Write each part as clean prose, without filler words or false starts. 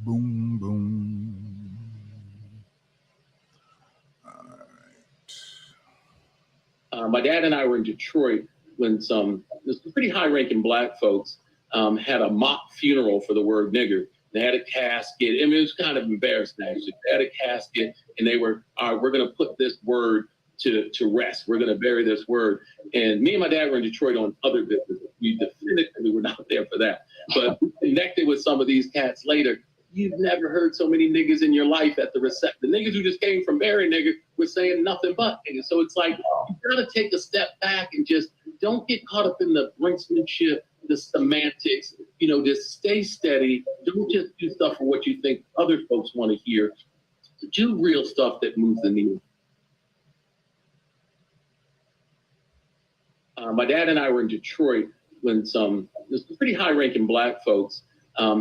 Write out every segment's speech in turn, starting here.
Boom, boom. All right. My dad and I were in Detroit when some pretty high-ranking black folks had a mock funeral for the word nigger. They had a casket. I mean, it was kind of embarrassing, actually. They had a casket, and they were, all right, we're going to put this word to rest. We're going to bury this word. And me and my dad were in Detroit on other business. We definitively were not there for that. But connected with some of these cats later. You've never heard so many niggas in your life at the reception. The niggas who just came from burying niggas were saying nothing but niggas. So it's like, you got to take a step back and just don't get caught up in the brinksmanship, the semantics, just stay steady. Don't just do stuff for what you think other folks want to hear. Do real stuff that moves the needle. My dad and I were in Detroit when some pretty high-ranking black folks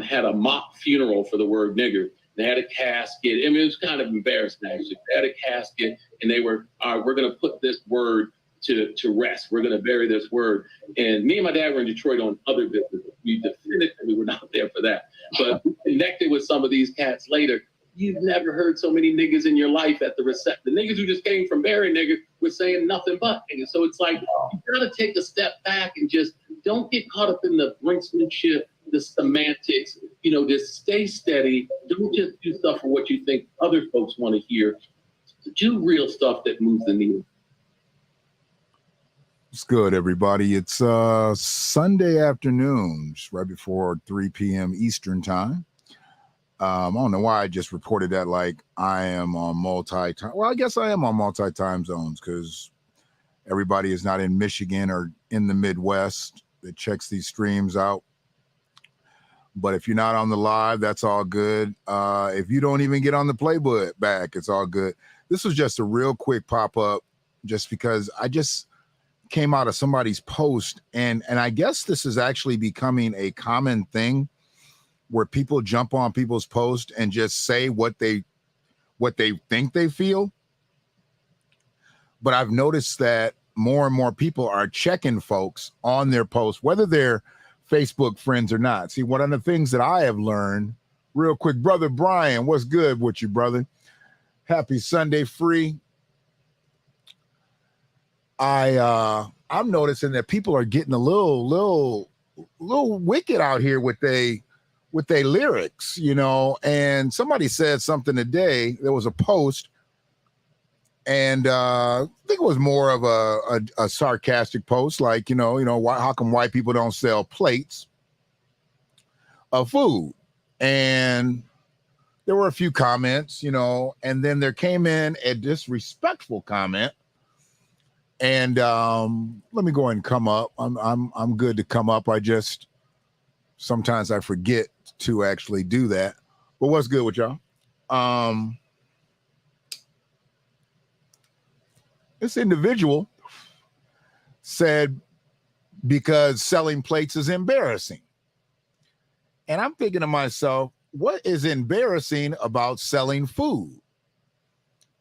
had a mock funeral for the word nigger. They had a casket. I mean, it was kind of embarrassing, actually. They had a casket, and they were, all right, we're going to put this word to rest. We're going to bury this word. And me and my dad were in Detroit on other business. We definitively were not there for that. But connected with some of these cats later. You've never heard so many niggas in your life at the reception. The niggas who just came from burying niggas were saying nothing but niggas. So it's like, you got to take a step back and just don't get caught up in the brinksmanship, the semantics, just stay steady. Don't just do stuff for what you think other folks want to hear. Do real stuff that moves the needle. It's good, everybody. It's Sunday afternoon, right before 3 p.m. Eastern time. I don't know why I just reported that like I am on multi-time. Well, I guess I am on multi-time zones because everybody is not in Michigan or in the Midwest that checks these streams out. But if you're not on the live, that's all good. If you don't even get on the playback, it's all good. This was just a real quick pop-up just because I just came out of somebody's post, and I guess this is actually becoming a common thing where people jump on people's posts and just say what they think they feel. But I've noticed that more and more people are checking folks on their posts, whether they're Facebook friends or not. See, one of the things that I have learned, real quick, Brother Brian, what's good with you, brother? Happy Sunday free. I'm noticing that people are getting a little wicked out here with their lyrics, and somebody said something today. There was a post, and I think it was more of a sarcastic post, like, how come white people don't sell plates of food? And there were a few comments, and then there came in a disrespectful comment. And let me go ahead and come up. I'm good to come up. Sometimes I forget to actually do that. But what's good with y'all? This individual said because selling plates is embarrassing. And I'm thinking to myself, what is embarrassing about selling food?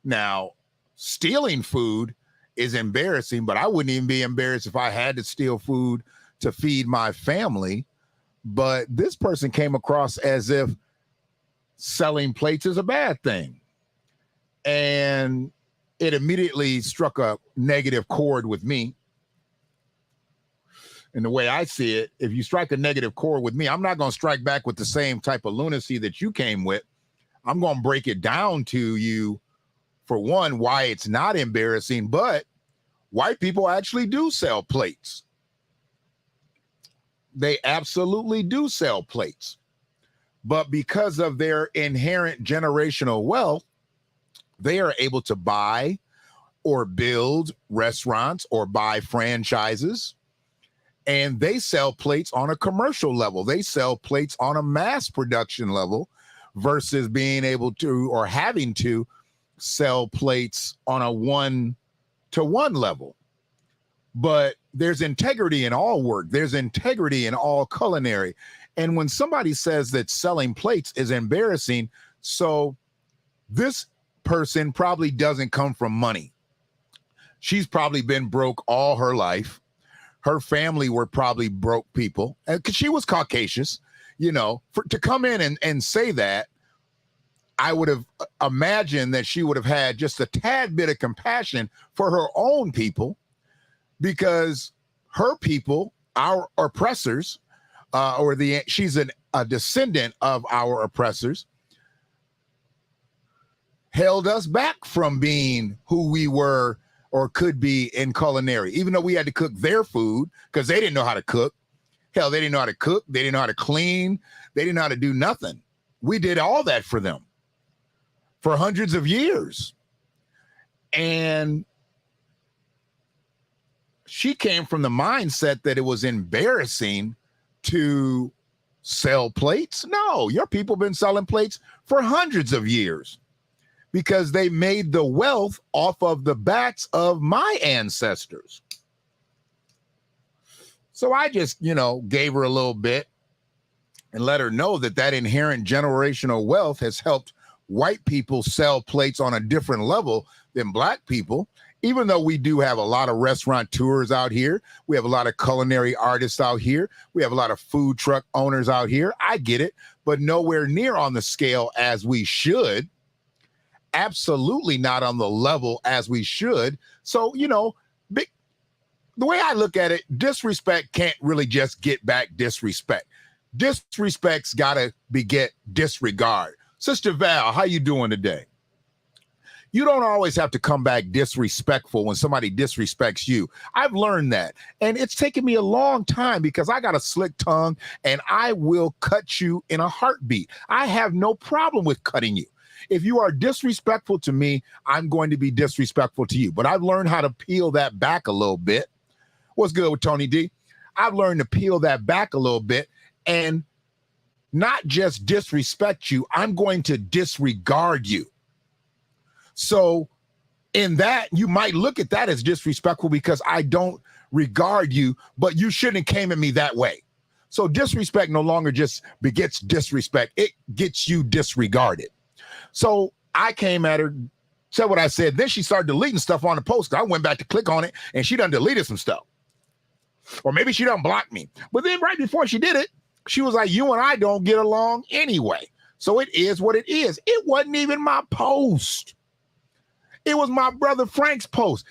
Now, stealing food is embarrassing, but I wouldn't even be embarrassed if I had to steal food to feed my family. But this person came across as if selling plates is a bad thing. And it immediately struck a negative chord with me. And the way I see it, if you strike a negative chord with me, I'm not going to strike back with the same type of lunacy that you came with. I'm going to break it down to you, for one, why it's not embarrassing, but white people actually do sell plates. They absolutely do sell plates. But because of their inherent generational wealth, they are able to buy or build restaurants or buy franchises. And they sell plates on a commercial level. They sell plates on a mass production level versus being able to or having to sell plates on a one-to-one level. But there's integrity in all work. There's integrity in all culinary. And when somebody says that selling plates is embarrassing, so this person probably doesn't come from money. She's probably been broke all her life. Her family were probably broke people, because she was Caucasian. to come in and say that, I would have imagined that she would have had just a tad bit of compassion for her own people, because her people, our oppressors, she's a descendant of our oppressors, held us back from being who we were or could be in culinary, even though we had to cook their food because they didn't know how to cook. Hell, they didn't know how to cook. They didn't know how to clean. They didn't know how to do nothing. We did all that for them for hundreds of years. And she came from the mindset that it was embarrassing to sell plates. No, your people have been selling plates for hundreds of years because they made the wealth off of the backs of my ancestors. So I just, gave her a little bit and let her know that inherent generational wealth has helped white people sell plates on a different level than black people. Even though we do have a lot of restaurateurs out here, we have a lot of culinary artists out here, we have a lot of food truck owners out here. I get it, but nowhere near on the scale as we should. Absolutely not on the level as we should. So, the way I look at it, disrespect can't really just get back disrespect. Disrespect's got to beget disregard. Sister Val, how you doing today? You don't always have to come back disrespectful when somebody disrespects you. I've learned that. And it's taken me a long time because I got a slick tongue and I will cut you in a heartbeat. I have no problem with cutting you. If you are disrespectful to me, I'm going to be disrespectful to you. But I've learned how to peel that back a little bit. What's good with Tony D? I've learned to peel that back a little bit and not just disrespect you. I'm going to disregard you. So in that, you might look at that as disrespectful because I don't regard you, but you shouldn't have came at me that way. So disrespect no longer just begets disrespect. It gets you disregarded. So I came at her, said what I said. Then she started deleting stuff on the post. I went back to click on it and she done deleted some stuff. Or maybe she done blocked me. But then right before she did it, she was like, you and I don't get along anyway. So it is what it is. It wasn't even my post. It was my brother Frank's post.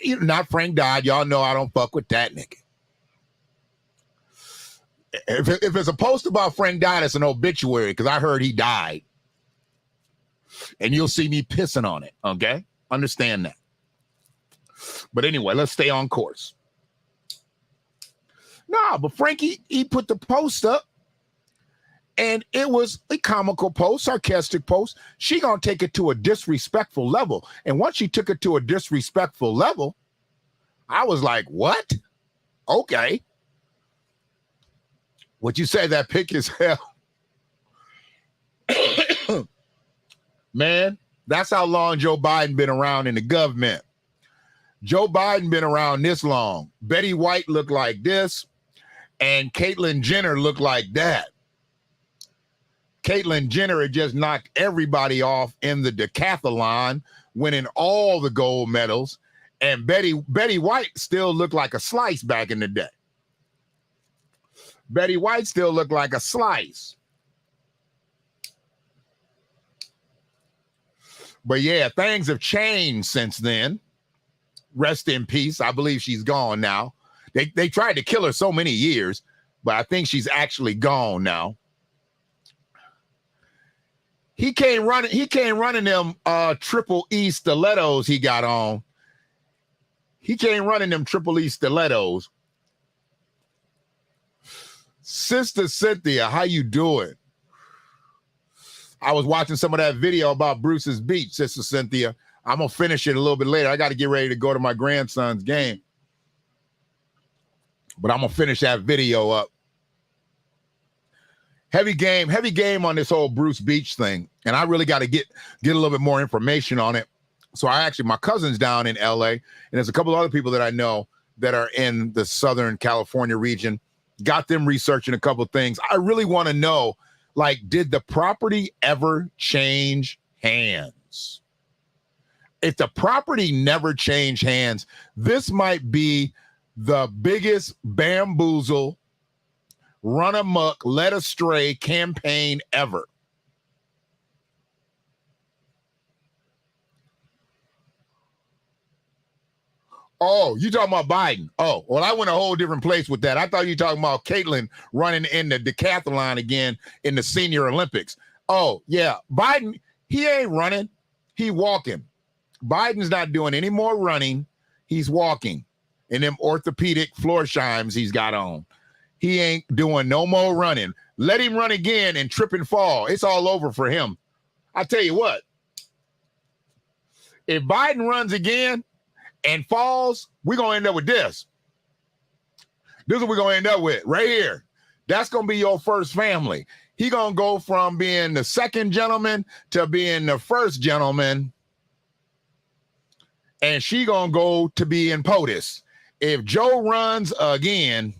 Not Frank died. Y'all know I don't fuck with that nigga. If it's a post about Frank died, it's an obituary because I heard he died. And you'll see me pissing on it, okay? Understand that. But anyway, let's stay on course. Nah, but Frankie, he put the post up. And it was a comical post, sarcastic post. She gonna take it to a disrespectful level. And once she took it to a disrespectful level, I was like, what? Okay. What you say, that pick is hell. Man, that's how long Joe Biden been around in the government. Joe Biden been around this long. Betty White looked like this, and Caitlyn Jenner looked like that. Caitlyn Jenner had just knocked everybody off in the decathlon, winning all the gold medals. And Betty White still looked like a slice back in the day. Betty White still looked like a slice. But yeah, things have changed since then. Rest in peace. I believe she's gone now. They tried to kill her so many years, but I think she's actually gone now. He came running them Triple E stilettos he got on. He came running them Triple E stilettos. Sister Cynthia, how you doing? I was watching some of that video about Bruce's Beach, Sister Cynthia. I'm going to finish it a little bit later. I got to get ready to go to my grandson's game. But I'm going to finish that video up. Heavy game on this whole Bruce Beach thing. And I really got to get a little bit more information on it. So my cousin's down in LA, and there's a couple other people that I know that are in the Southern California region. Got them researching a couple of things. I really want to know, did the property ever change hands? If the property never changed hands, this might be the biggest bamboozle run amok, led astray campaign ever. Oh, you talking about Biden? Oh, well, I went a whole different place with that. I thought you were talking about Caitlin running in the decathlon again in the Senior Olympics. Oh, yeah. Biden, he ain't running. He walking. Biden's not doing any more running. He's walking in them orthopedic Florshimes he's got on. He ain't doing no more running. Let him run again and trip and fall. It's all over for him. I tell you what, if Biden runs again and falls, we're going to end up with this. This is what we're going to end up with right here. That's going to be your first family. He going to go from being the second gentleman to being the first gentleman. And she going to go to be in POTUS. If Joe runs again,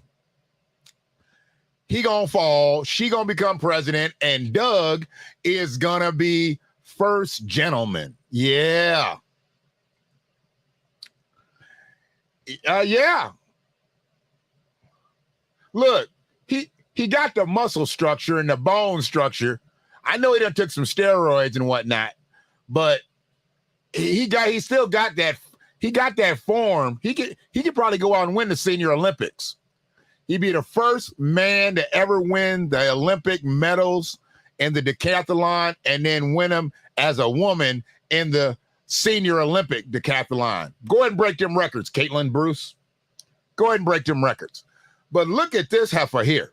he going to fall. She going to become president. And Doug is going to be first gentleman. Yeah. Yeah. Look, he got the muscle structure and the bone structure. I know he done took some steroids and whatnot, but he still got that. He got that form. He could probably go out and win the Senior Olympics. He'd be the first man to ever win the Olympic medals in the decathlon and then win them as a woman in the Senior Olympic decathlon. Go ahead and break them records, Caitlin Bruce. Go ahead and break them records. But look at this heifer here.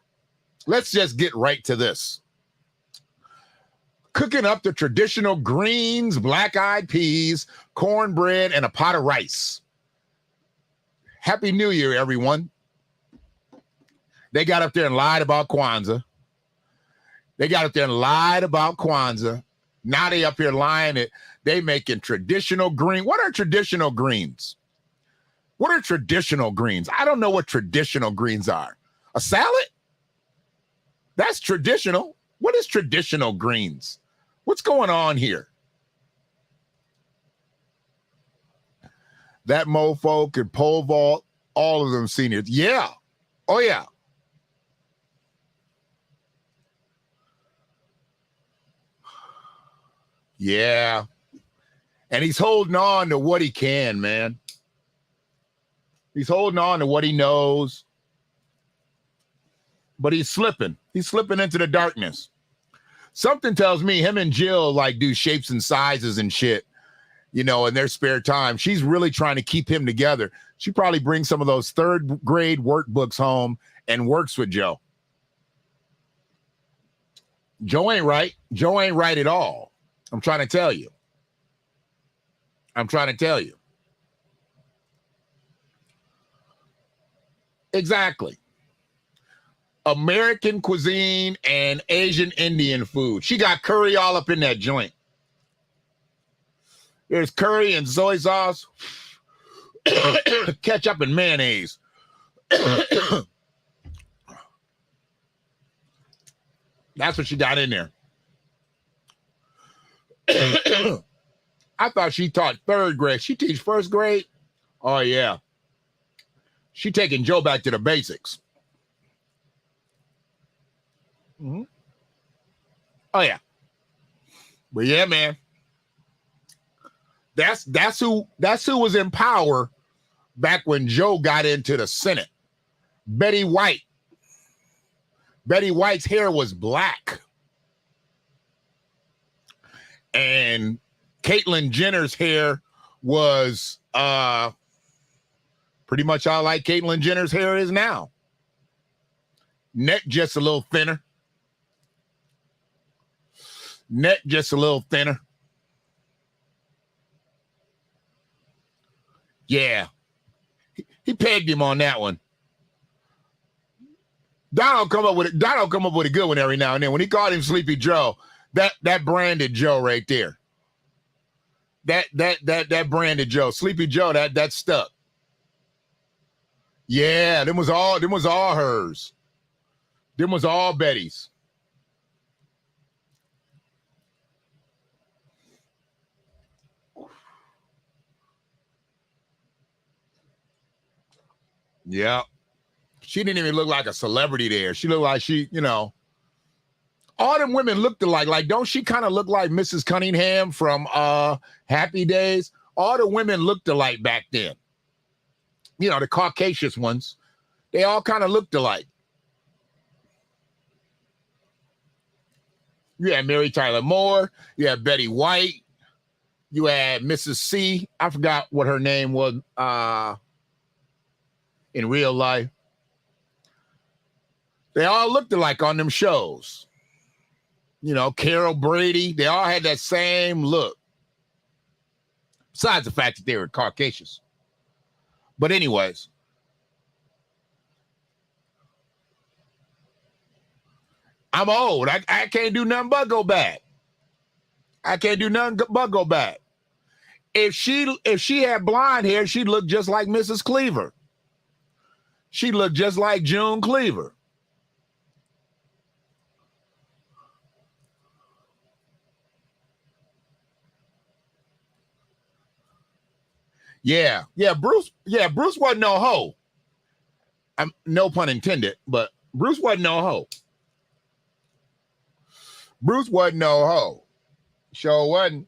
Let's just get right to this. Cooking up the traditional greens, black-eyed peas, cornbread, and a pot of rice. Happy New Year, everyone. They got up there and lied about Kwanzaa. Now they up here lying it. They making traditional green. What are traditional greens? What are traditional greens? I don't know what traditional greens are. A salad? That's traditional. What is traditional greens? What's going on here? That mofo could pole vault all of them seniors. Yeah. Oh, yeah. Yeah. And he's holding on to what he can, man. He's holding on to what he knows. But he's slipping. He's slipping into the darkness. Something tells me him and Jill like do shapes and sizes and shit, you know, in their spare time. She's really trying to keep him together. She probably brings some of those third grade workbooks home and works with Joe. Joe ain't right. Joe ain't right at all. I'm trying to tell you. Exactly. American cuisine and Asian Indian food. She got curry all up in that joint. There's curry and soy sauce, ketchup and mayonnaise. That's what she got in there. I thought she taught third grade. She teach first grade? Oh, yeah. She taking Joe back to the basics. Mm-hmm. Oh, yeah. But yeah, man. That's who was in power back when Joe got into the Senate. Betty White. Betty White's hair was black. And Caitlyn Jenner's hair was pretty much how like Caitlyn Jenner's hair is now. Neck just a little thinner. Yeah. He pegged him on that one. Donald come up with a good one every now and then. When he called him Sleepy Joe, that branded Joe right there. That branded Joe. Sleepy Joe, that stuck. Yeah, them was all hers. Them was all Betty's. Yeah. She didn't even look like a celebrity there. She looked like she, all them women looked alike. Like, don't she kind of look like Mrs. Cunningham from Happy Days? All the women looked alike back then. The Caucasian ones, they all kind of looked alike. You had Mary Tyler Moore. You had Betty White. You had Mrs. C. I forgot what her name was in real life. They all looked alike on them shows. Carol Brady. They all had that same look. Besides the fact that they were Caucasians. But anyways. I'm old. I can't do nothing but go back. I can't do nothing but go back. If she had blonde hair, she'd look just like Mrs. Cleaver. She'd look just like June Cleaver. Yeah, Bruce wasn't no hoe. No pun intended, but Bruce wasn't no hoe. Bruce wasn't no hoe. Sure wasn't.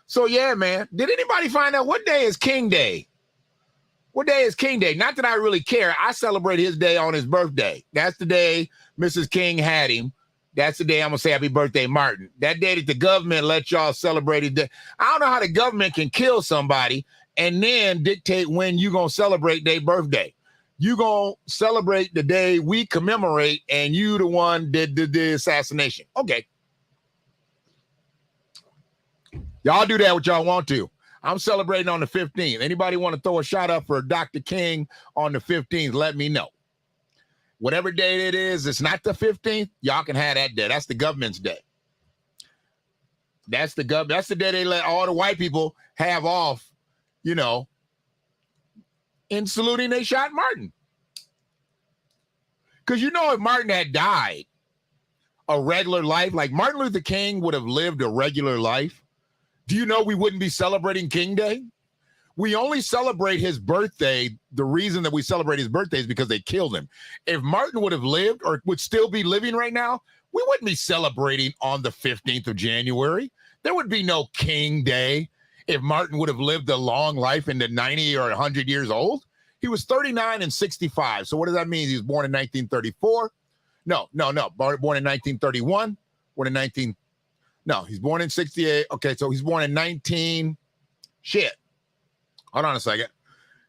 So yeah, man. Did anybody find out what day is King Day? What day is King Day? Not that I really care. I celebrate his day on his birthday. That's the day Mrs. King had him. That's the day I'm going to say happy birthday, Martin. That day that the government let y'all celebrate it. I don't know how the government can kill somebody and then dictate when you're going to celebrate their birthday. You going to celebrate the day we commemorate and you the one did the assassination. Okay. Y'all do that what y'all want to. I'm celebrating on the 15th. Anybody want to throw a shot up for Dr. King on the 15th, let me know. Whatever day it is, it's not the 15th, y'all can have that day. That's the government's day. That's the day they let all the white people have off, in saluting they shot Martin. Because if Martin had died a regular life, like Martin Luther King would have lived a regular life, do you know we wouldn't be celebrating King Day? We only celebrate his birthday. The reason that we celebrate his birthday is because they killed him. If Martin would have lived or would still be living right now, we wouldn't be celebrating on the 15th of January. There would be no King Day if Martin would have lived a long life into 90 or 100 years old. He was 39 and 65. So what does that mean? He was born in 1934. No. Born in 1931. He's born in 68. Okay, so he's born in Hold on a second.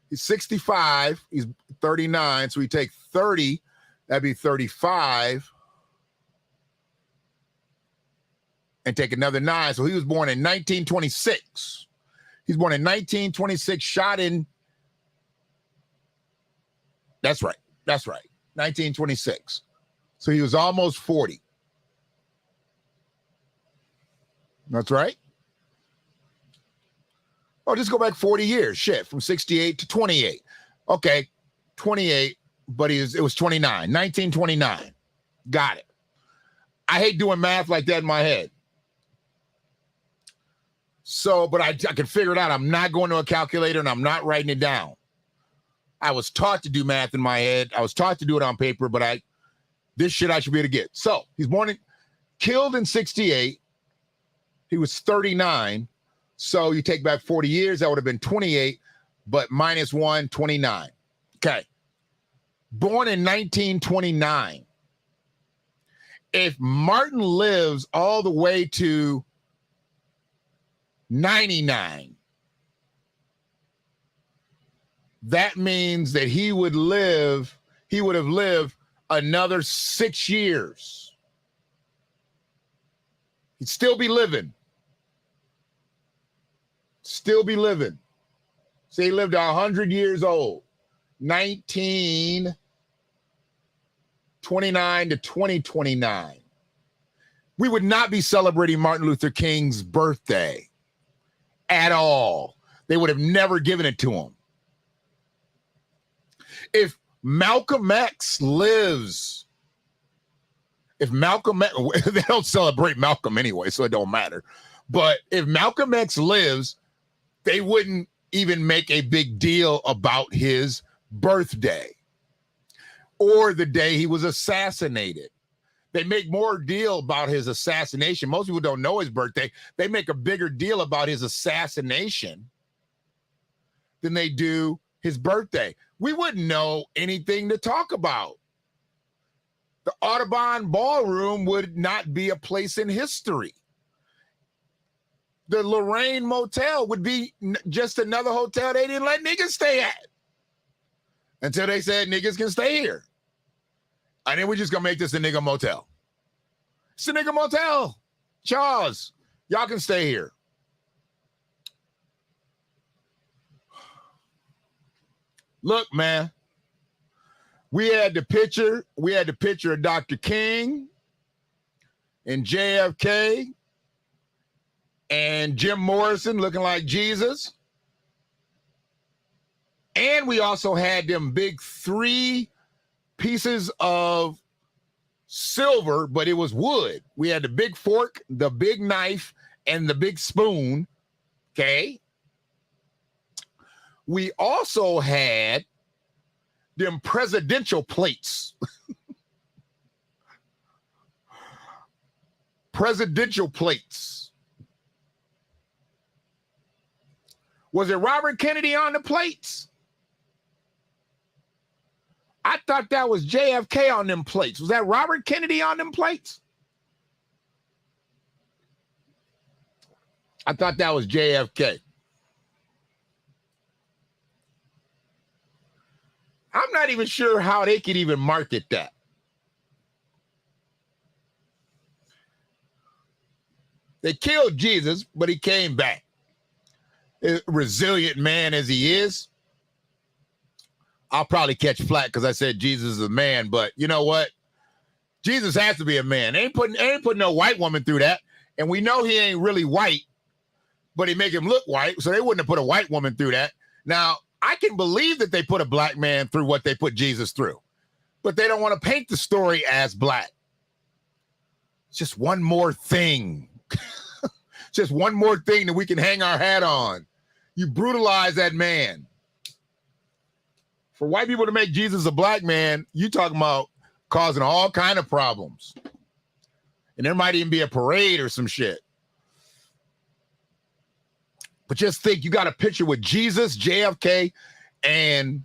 He's 65. He's 39. So we take 30. That'd be 35. And take another 9. So he was born in 1926. He's born in 1926, shot in. That's right. 1926. So he was almost 40. That's right. Oh, just go back 40 years. Shit, from 68 to 28. Okay, 28, but it was 29. 1929. Got it. I hate doing math like that in my head. So, but I can figure it out. I'm not going to a calculator and I'm not writing it down. I was taught to do math in my head. I was taught to do it on paper, but this shit I should be able to get. So he's killed in 68. He was 39. So you take back 40 years, that would have been 28, but minus 1, 29. Okay. Born in 1929. If Martin lives all the way to 99, that means that he would have lived another 6 years. He'd still be living. So he lived 100 years old. 1929 to 2029. We would not be celebrating Martin Luther King's birthday at all. They would have never given it to him. If Malcolm X lives, they don't celebrate Malcolm anyway, so it don't matter. But if Malcolm X lives, they wouldn't even make a big deal about his birthday or the day he was assassinated. They make more deal about his assassination. Most people don't know his birthday. They make a bigger deal about his assassination than they do his birthday. We wouldn't know anything to talk about. The Audubon Ballroom would not be a place in history. The Lorraine Motel would be just another hotel they didn't let niggas stay at until they said niggas can stay here. And then we're just going to make this a nigga motel. It's a nigga motel. Charles, y'all can stay here. Look, man, we had the picture of Dr. King and JFK and Jim Morrison looking like Jesus. And we also had them big 3 pieces of silver, but it was wood. We had the big fork, the big knife, and the big spoon. Okay. We also had them presidential plates. Presidential plates. Was it Robert Kennedy on the plates? I thought that was JFK on them plates. Was that Robert Kennedy on them plates? I thought that was JFK. I'm not even sure how they could even market that. They killed Jesus, but he came back. A resilient man as he is. I'll probably catch flack because I said Jesus is a man, but you know what? Jesus has to be a man. They ain't putting no white woman through that. And we know he ain't really white, but he make him look white, so they wouldn't have put a white woman through that. Now, I can believe that they put a black man through what they put Jesus through, but they don't want to paint the story as black. It's just one more thing. Just one more thing that we can hang our hat on. You brutalize that man. For white people to make Jesus a black man, you talking about causing all kind of problems. And there might even be a parade or some shit. But just think, you got a picture with Jesus, JFK, and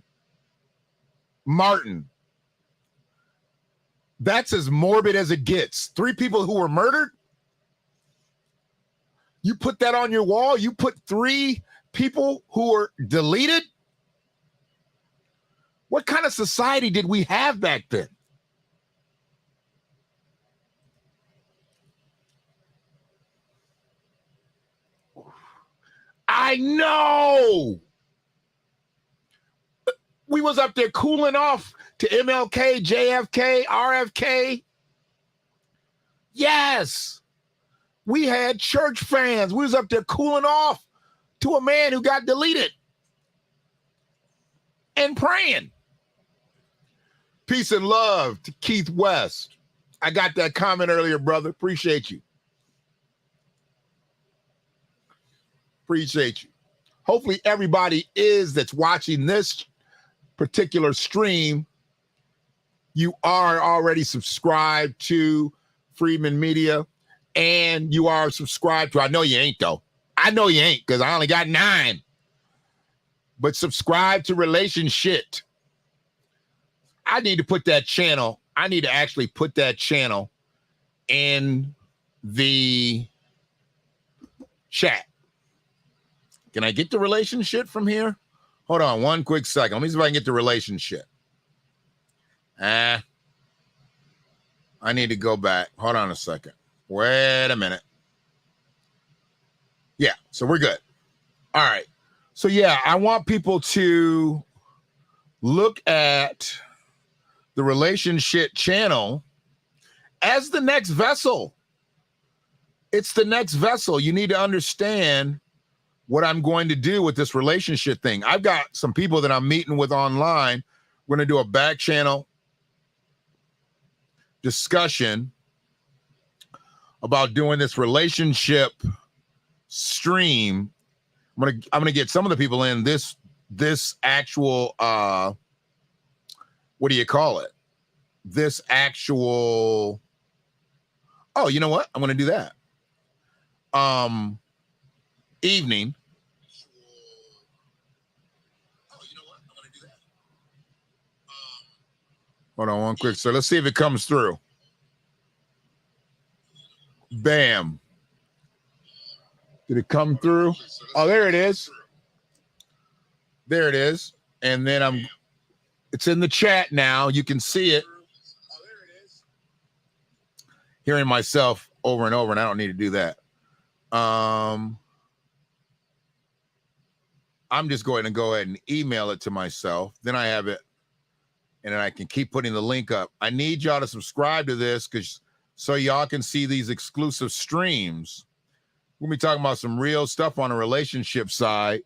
Martin. That's as morbid as it gets. 3 people who were murdered. You put that on your wall. You put 3 people who were deleted. What kind of society did we have back then? I know. We was up there cooling off to MLK, JFK, RFK. Yes. We had church fans. We was up there cooling off to a man who got deleted and praying. Peace and love to Keith West. I got that comment earlier, brother. Appreciate you. Appreciate you. Hopefully everybody that's watching this particular stream, you are already subscribed to Freedman Media, and you are subscribed to, I know you ain't though. I know you ain't because I only got 9. But subscribe to Relationship. I need to put that channel. I need to actually put that channel in the chat. Can I get the Relationship from here? Hold on one quick second. Let me see if I can get the Relationship. I need to go back. Hold on a second. Wait a minute. Yeah, so we're good. All right. So yeah, I want people to look at the Relationship channel as the next vessel. It's the next vessel. You need to understand what I'm going to do with this relationship thing. I've got some people that I'm meeting with online. We're going to do a back channel discussion about doing this relationship stream I'm gonna get some of the people in this actual what do you call it? This actual you know what? I'm gonna do that. Evening. Hold on one quick. So let's see if it comes through. Bam. Did it come through? Oh, there it is. There it is. And then it's in the chat now. You can see it. Hearing myself over and over, and I don't need to do that. I'm just going to go ahead and email it to myself. Then I have it, and then I can keep putting the link up. I need y'all to subscribe to this so y'all can see these exclusive streams. We're going to be talking about some real stuff on the relationship side.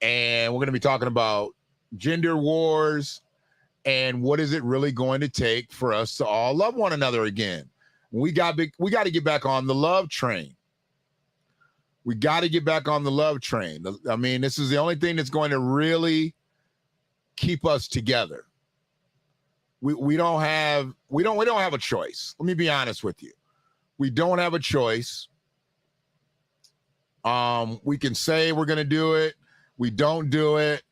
And we're going to be talking about gender wars and what is it really going to take for us to all love one another again. We got to get back on the love train. We got to get back on the love train. I mean, this is the only thing that's going to really keep us together. We don't have a choice. Let me be honest with you. We don't have a choice. We can say we're going to do it. We don't do it.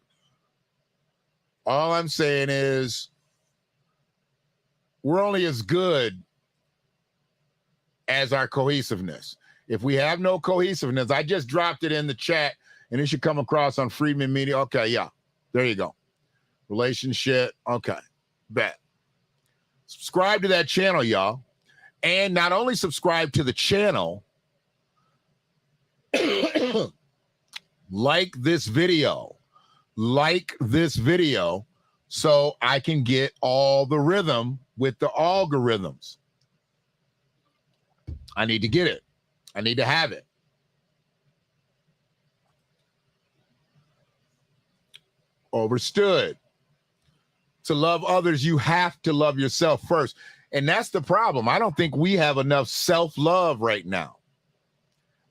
All I'm saying is we're only as good as our cohesiveness. If we have no cohesiveness, I just dropped it in the chat, and it should come across on Freedman Media. Okay, yeah, there you go. Relationship, okay, bet. Subscribe to that channel, y'all. And not only subscribe to the channel, like this video so I can get all the rhythm with the algorithms. I need to get it. I need to have it. Overstood. To love others, you have to love yourself first. And that's the problem. I don't think we have enough self-love right now.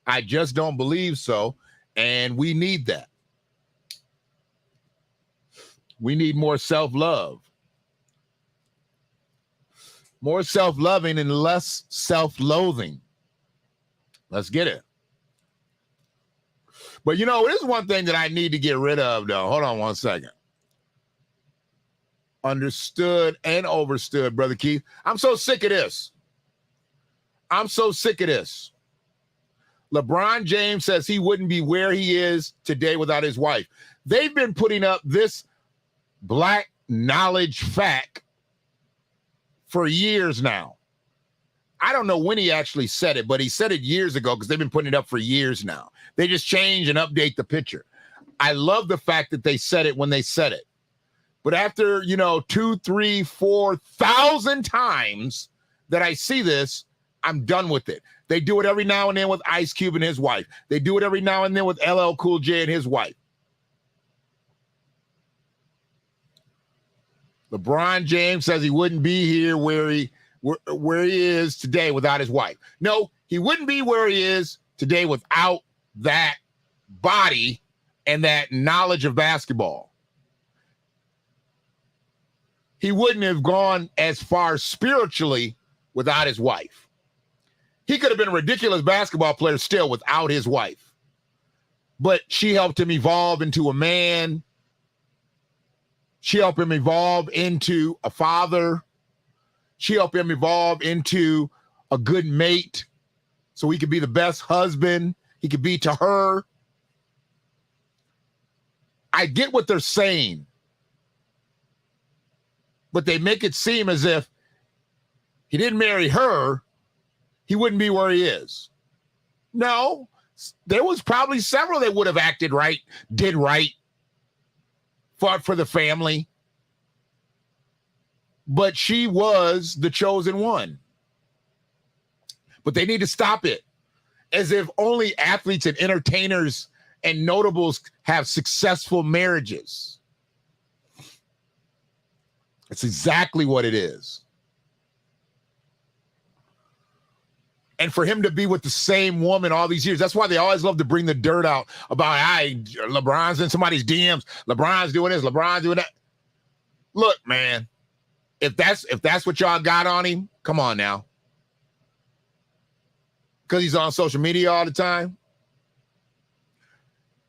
I just don't believe so. And we need that. We need more self-love. More self-loving and less self-loathing. Let's get it. But you know, there's one thing that I need to get rid of, though. Hold on one second. Understood and overstood, Brother Keith. I'm so sick of this. LeBron James says he wouldn't be where he is today without his wife. They've been putting up this black knowledge fact for years now. I don't know when he actually said it, but he said it years ago because they've been putting it up for years now. They just change and update the picture. I love the fact that they said it when they said it. But after, 2, 3, 4,000 times that I see this, I'm done with it. They do it every now and then with Ice Cube and his wife. They do it every now and then with LL Cool J and his wife. LeBron James says he wouldn't be here where he is today without his wife. No, he wouldn't be where he is today without that body and that knowledge of basketball. He wouldn't have gone as far spiritually without his wife. He could have been a ridiculous basketball player still without his wife. But she helped him evolve into a man. She helped him evolve into a father. She helped him evolve into a good mate so he could be the best husband he could be to her. I get what they're saying, but they make it seem as if he didn't marry her, he wouldn't be where he is. No, there was probably several that would have acted right, did right, fought for the family. But she was the chosen one. But they need to stop it. As if only athletes and entertainers and notables have successful marriages. That's exactly what it is. And for him to be with the same woman all these years, that's why they always love to bring the dirt out about, LeBron's in somebody's DMs, LeBron's doing this, LeBron's doing that. Look, man, if that's what y'all got on him, come on now. Because he's on social media all the time.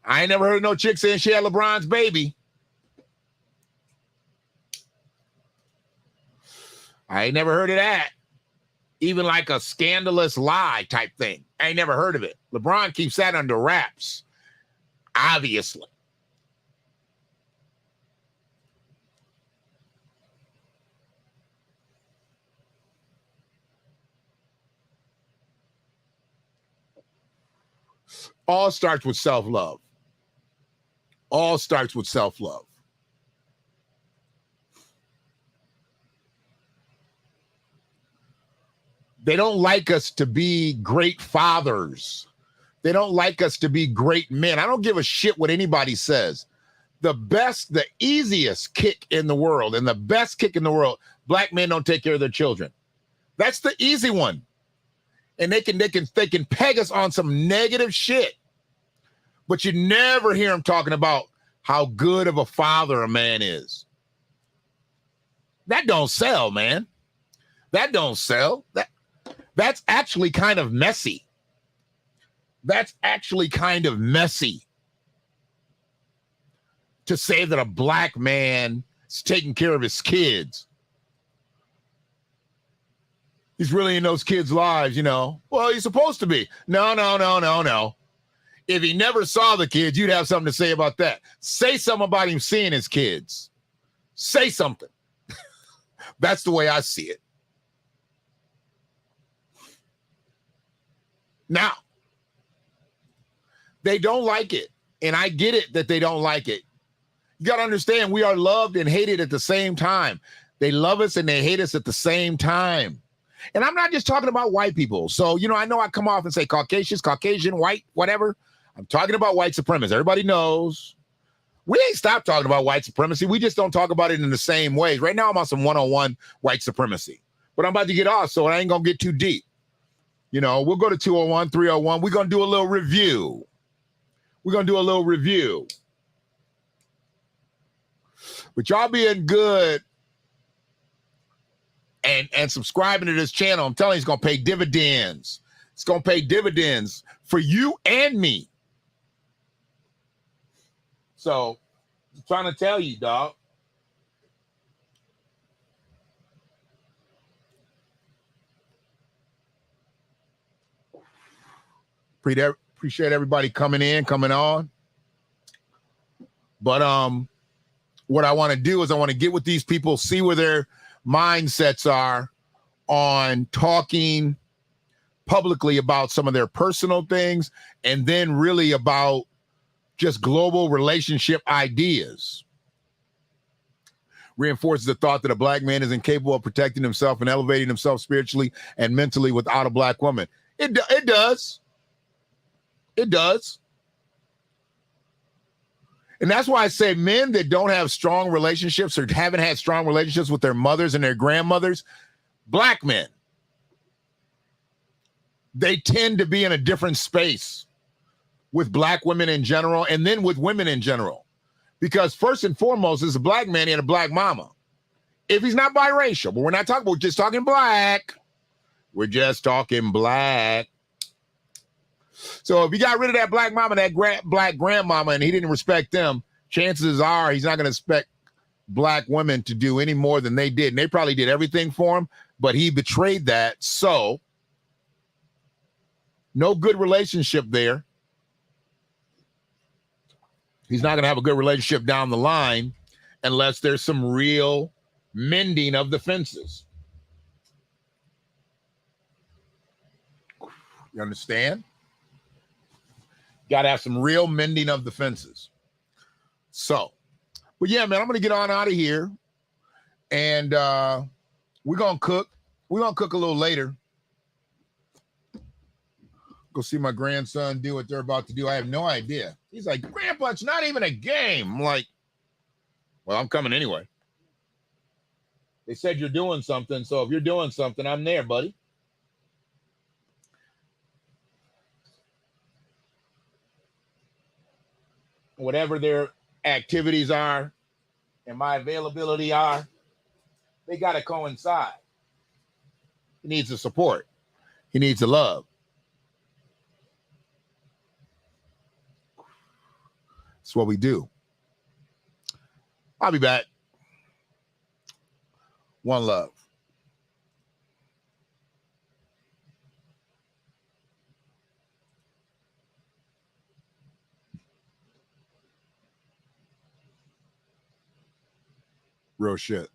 I ain't never heard of no chick saying she had LeBron's baby. I ain't never heard of that. Even like a scandalous lie type thing. I ain't never heard of it. LeBron keeps that under wraps, obviously. All starts with self-love. All starts with self-love. They don't like us to be great fathers. They don't like us to be great men. I don't give a shit what anybody says. The easiest kick in the world, and the best kick in the world, black men don't take care of their children. That's the easy one. And they can peg us on some negative shit. But you never hear them talking about how good of a father a man is. That don't sell, man. That don't sell. That's actually kind of messy. That's actually kind of messy to say that a black man is taking care of his kids. He's really in those kids' lives, you know. Well, he's supposed to be. No. If he never saw the kids, you'd have something to say about that. Say something about him seeing his kids. Say something. That's the way I see it. Now, they don't like it, and I get it that they don't like it. You got to understand, we are loved and hated at the same time. They love us and they hate us at the same time. And I'm not just talking about white people. So, you know I come off and say Caucasian, white, whatever. I'm talking about white supremacists. Everybody knows. We ain't stopped talking about white supremacy. We just don't talk about it in the same ways. Right now, I'm on some 101 white supremacy. But I'm about to get off, so I ain't going to get too deep. You know, we'll go to 201, 301. We're going to do a little review. But y'all being good and subscribing to this channel, I'm telling you, it's going to pay dividends. It's going to pay dividends for you and me. So, I'm trying to tell you, dog. Appreciate everybody coming on. But what I want to do is I want to get with these people, see where their mindsets are on talking publicly about some of their personal things, and then really about just global relationship ideas. Reinforces the thought that a black man is incapable of protecting himself and elevating himself spiritually and mentally without a black woman. It does. It does. And that's why I say men that don't have strong relationships or haven't had strong relationships with their mothers and their grandmothers, black men, they tend to be in a different space with black women in general, and then with women in general. Because first and foremost, as a black man, he had a black mama. If he's not biracial, but we're not talking, we're just talking black. We're just talking black. So if he got rid of that black mama, that black grandmama, and he didn't respect them, chances are he's not going to expect black women to do any more than they did. And they probably did everything for him, but he betrayed that. So no good relationship there. He's not going to have a good relationship down the line unless there's some real mending of the fences. You understand? Got to have some real mending of the fences. So, but yeah, man, I'm going to get on out of here. And we're going to cook. We're going to cook a little later. Go see my grandson do what they're about to do. I have no idea. He's like, Grandpa, it's not even a game. I'm like, well, I'm coming anyway. They said you're doing something. So if you're doing something, I'm there, buddy. whatever their activities are and my availability are, they got to coincide. He needs the support. He needs the love. That's what we do. I'll be back. One love. Real shit.